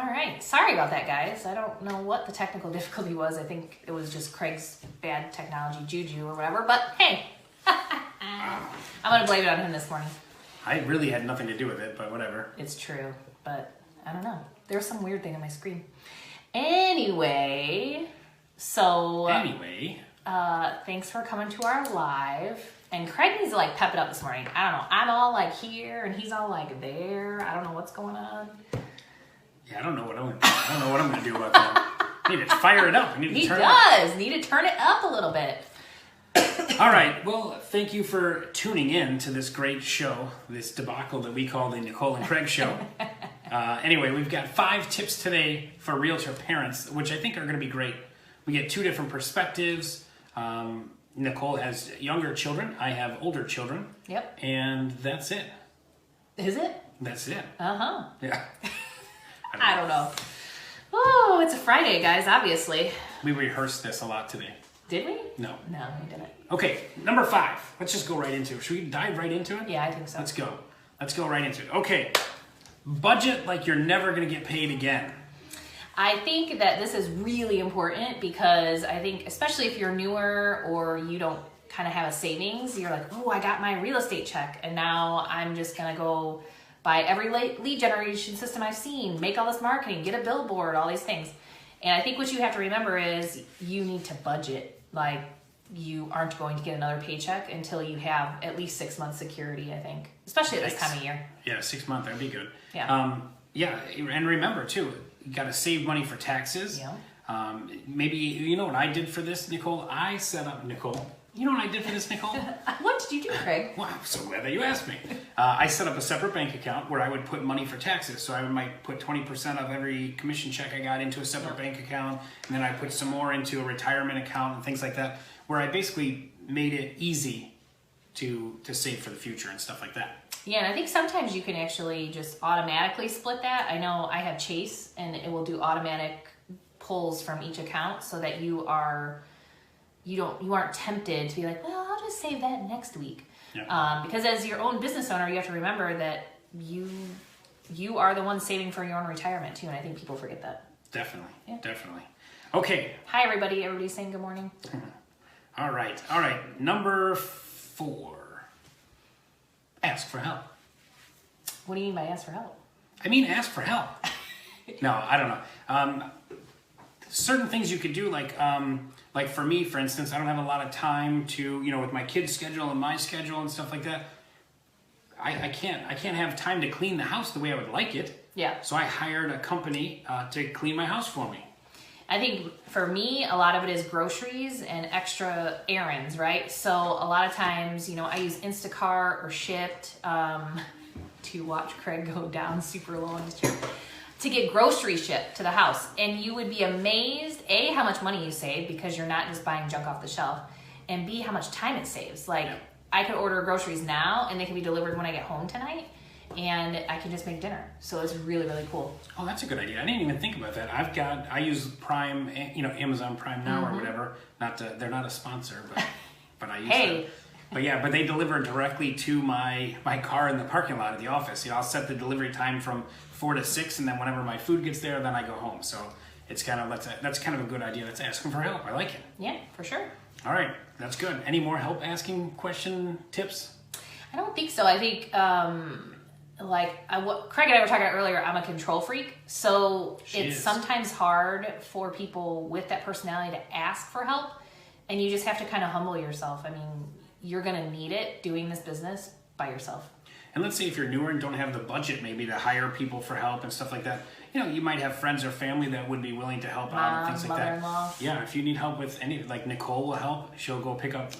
All right. Sorry about that, guys. I don't know what the technical difficulty was. I think it was just Craig's bad technology juju or whatever. But hey, I'm going to blame it on him this morning. I really had nothing to do with it, but whatever. It's true, but I don't know. There was some weird thing on my screen. Anyway, thanks for coming to our live. And Craig needs to like pep it up this morning. I don't know. I'm all like here and he's all like there. I don't know what's going on. Yeah, I don't know what I'm gonna do about that. I need to fire it up. He does need to turn it up a little bit. All right. Well, thank you for tuning in to this great show, this debacle that we call the Nicole and Craig Show. Anyway, we've got 5 tips today for realtor parents, which I think are going to be great. We get 2 different perspectives. Nicole has younger children. I have older children. Yep. And that's it. Is it? That's it. Uh-huh. Yeah. I don't know. Oh, it's a Friday, guys, obviously. We rehearsed this a lot today. Did we? No. No, we didn't. Okay, number 5. Let's just go right into it. Should we dive right into it? Yeah, I think so. Let's go. Let's go right into it. Okay. Budget like you're never going to get paid again. I think that this is really important because I think, especially if you're newer or you don't kind of have a savings, you're like, oh, I got my real estate check and now I'm just going to go buy every lead generation system I've seen, make all this marketing, get a billboard, all these things. And I think what you have to remember is you need to budget. Like, you aren't going to get another paycheck until you have at least 6 months security, I think, especially at this time of year. Yeah, 6 months, that'd be good. Yeah. And remember too, you got to save money for taxes. Yeah. Maybe, you know what I did for this, Nicole? You know what I did for this, Nicole? What did you do, Craig? Well, I'm so glad that you asked me. I set up a separate bank account where I would put money for taxes. So I might put 20% of every commission check I got into a separate bank account, and then I put some more into a retirement account and things like that, where I basically made it easy to save for the future and stuff like that. Yeah, and I think sometimes you can actually just automatically split that. I know I have Chase, and it will do automatic pulls from each account so that you aren't tempted to be like, well, I'll just save that next week. Yeah. Because as your own business owner, you have to remember that you are the one saving for your own retirement too, and I think people forget that. Definitely. Yeah. Definitely. Okay. Hi, everybody. Everybody's saying good morning. All right. Number 4. Ask for help. What do you mean by ask for help? I mean, ask for help. No, I don't know. Certain things you could do, like for me, for instance, I don't have a lot of time to, with my kids' schedule and my schedule and stuff like that. I can't have time to clean the house the way I would like it. Yeah. So I hired a company to clean my house for me. I think for me, a lot of it is groceries and extra errands, right? So a lot of times, I use Instacart or Shipt to watch Craig go down super low on his chair to get groceries shipped to the house. And you would be amazed, A, how much money you save because you're not just buying junk off the shelf, and B, how much time it saves. I could order groceries now and they can be delivered when I get home tonight, and I can just make dinner. So it's really, really cool. Oh, that's a good idea. I didn't even think about that. I use Prime, Amazon Prime Now or whatever. They're not a sponsor, but I use them. But they deliver directly to my car in the parking lot of the office. I'll set the delivery time from 4 to 6, and then whenever my food gets there, then I go home. So it's that's kind of a good idea. That's asking for help. I like it. Yeah, for sure. All right, that's good. Any more help asking question tips? I don't think so. I think what Craig and I were talking about earlier, I'm a control freak. So it's sometimes hard for people with that personality to ask for help, and you just have to kind of humble yourself. I mean, you're going to need it doing this business by yourself. And let's say if you're newer and don't have the budget maybe to hire people for help and stuff like that, you might have friends or family that would be willing to help out and things like that. Mother-in-law. Yeah, if you need help with like Nicole will help. She'll go pick up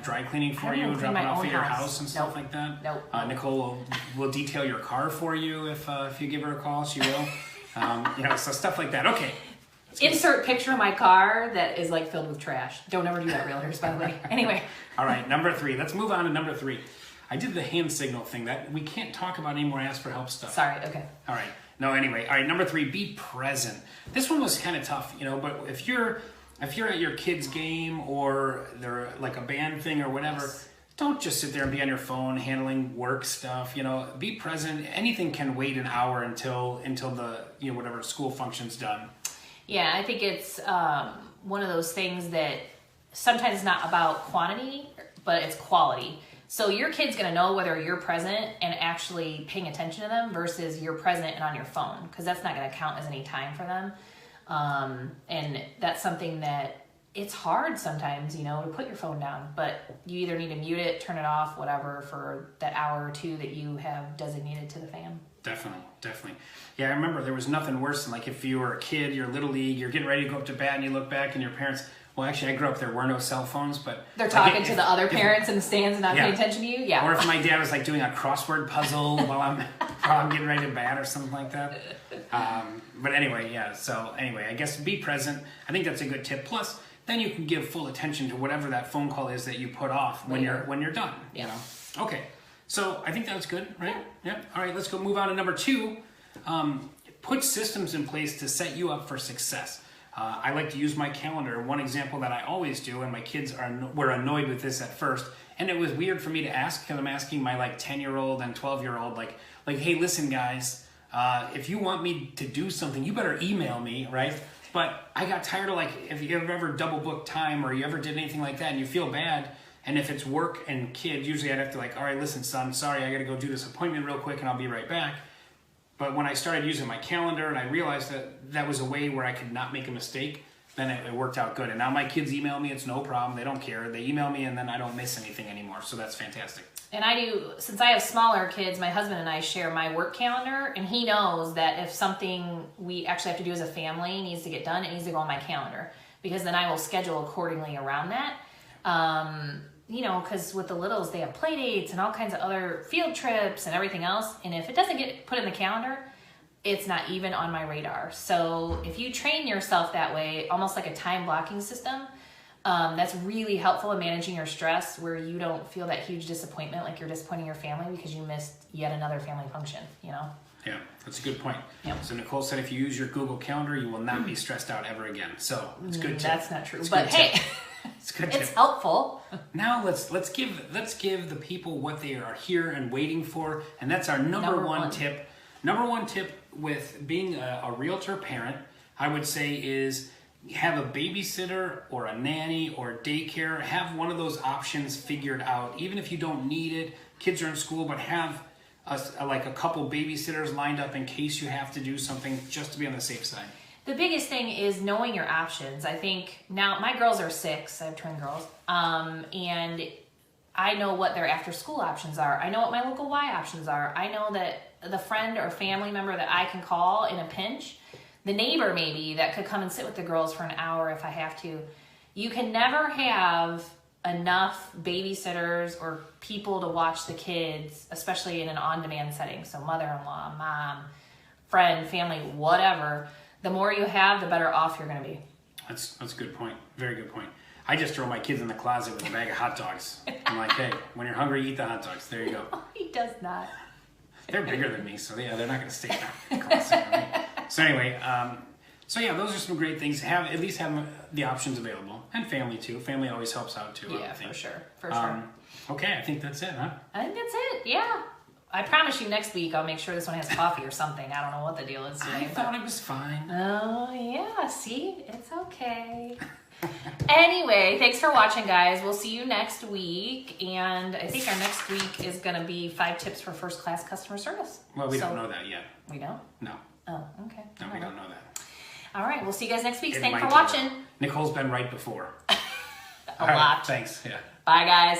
dry cleaning for you, drop it off at your house and stuff like that. Nope. Nicole will detail your car for you if you give her a call. She will. So stuff like that. Okay. Insert picture of my car that is filled with trash. Don't ever do that, realtors, by the way. Anyway. All right, number 3. Let's move on to number 3. I did the hand signal thing that we can't talk about anymore. Ask for help stuff. Sorry. Okay. All right. No. Anyway. All right. Number 3. Be present. This one was kind of tough, but if you're at your kid's game or they're like a band thing or whatever, don't just sit there and be on your phone handling work stuff. Be present. Anything can wait an hour until the whatever school function's done. Yeah, I think it's one of those things that sometimes it's not about quantity, but it's quality. So your kid's going to know whether you're present and actually paying attention to them versus you're present and on your phone, because that's not going to count as any time for them. And that's something that it's hard sometimes, to put your phone down, but you either need to mute it, turn it off, whatever, for that hour or two that you have designated to the fam. Definitely. Yeah, I remember there was nothing worse than like if you were a kid, you're Little League, you're getting ready to go up to bat and you look back and your parents, well, actually I grew up, there were no cell phones, but they're talking to the other parents in the stands and not paying attention to you. Yeah. Or if my dad was like doing a crossword puzzle while I'm getting ready to bat or something like that. But anyway, yeah. So anyway, I guess be present. I think that's a good tip. Plus, then you can give full attention to whatever that phone call is that you put off when you're done. Yeah. Okay. So I think that's good, right? Yeah. All right. Let's go move on to number 2. Put systems in place to set you up for success. I like to use my calendar. One example that I always do, and my kids were annoyed with this at first, and it was weird for me to ask because I'm asking my 10-year-old and 12-year-old like, hey, listen, guys, if you want me to do something, you better email me, right? But I got tired of if you ever double booked time or you ever did anything like that and you feel bad, and if it's work and kids, usually I'd have to all right, listen, son, sorry, I got to go do this appointment real quick and I'll be right back. But when I started using my calendar and I realized that was a way where I could not make a mistake, then it worked out good. And now my kids email me, it's no problem, they don't care. They email me and then I don't miss anything anymore, so that's fantastic. And I do, since I have smaller kids, my husband and I share my work calendar, and he knows that if something we actually have to do as a family needs to get done, it needs to go on my calendar, because then I will schedule accordingly around that. Because with the littles, they have play dates and all kinds of other field trips and everything else. And if it doesn't get put in the calendar, it's not even on my radar. So if you train yourself that way, almost like a time blocking system, that's really helpful in managing your stress, where you don't feel that huge disappointment like you're disappointing your family because you missed yet another family function, Yeah, that's a good point. Yep. So Nicole said if you use your Google Calendar, you will not be stressed out ever again. So it's good tip. That's not true. But hey, it's good. It's helpful. Now let's give the people what they are here and waiting for, and that's our number one tip. Number one tip with being a realtor parent, I would say, is have a babysitter or a nanny or daycare. Have one of those options figured out, even if you don't need it. Kids are in school, but have a couple babysitters lined up in case you have to do something, just to be on the safe side. The biggest thing is knowing your options. I think now my girls are 6. I have twin girls. And I know what their after school options are. I know what my local Y options are. I know that the friend or family member that I can call in a pinch, the neighbor maybe that could come and sit with the girls for an hour if I have to. You can never have enough babysitters or people to watch the kids, especially in an on-demand setting. So mother-in-law, mom, friend, family, whatever. The more you have, the better off you're going to be. That's a good point. Very good point. I just throw my kids in the closet with a bag of hot dogs. I'm like, hey, when you're hungry, eat the hot dogs. There you go. He does not. They're bigger than me, so they're not going to stay in the closet. Right? So anyway, those are some great things. At least have the options available, and family too. Family always helps out too. Yeah, for sure. Okay, I think that's it, huh? I think that's it. Yeah. I promise you next week I'll make sure this one has coffee or something. I don't know what the deal is today. I thought it was fine. Oh, yeah. See? It's okay. Anyway, thanks for watching, guys. We'll see you next week. And I think our next week is going to be 5 tips for first-class customer service. Well, we don't know that yet. We don't? No. Oh, okay. No, we don't know that. All right. We'll see you guys next week. Thanks for watching. Nicole's been right before. A lot. Thanks. Yeah. Bye, guys.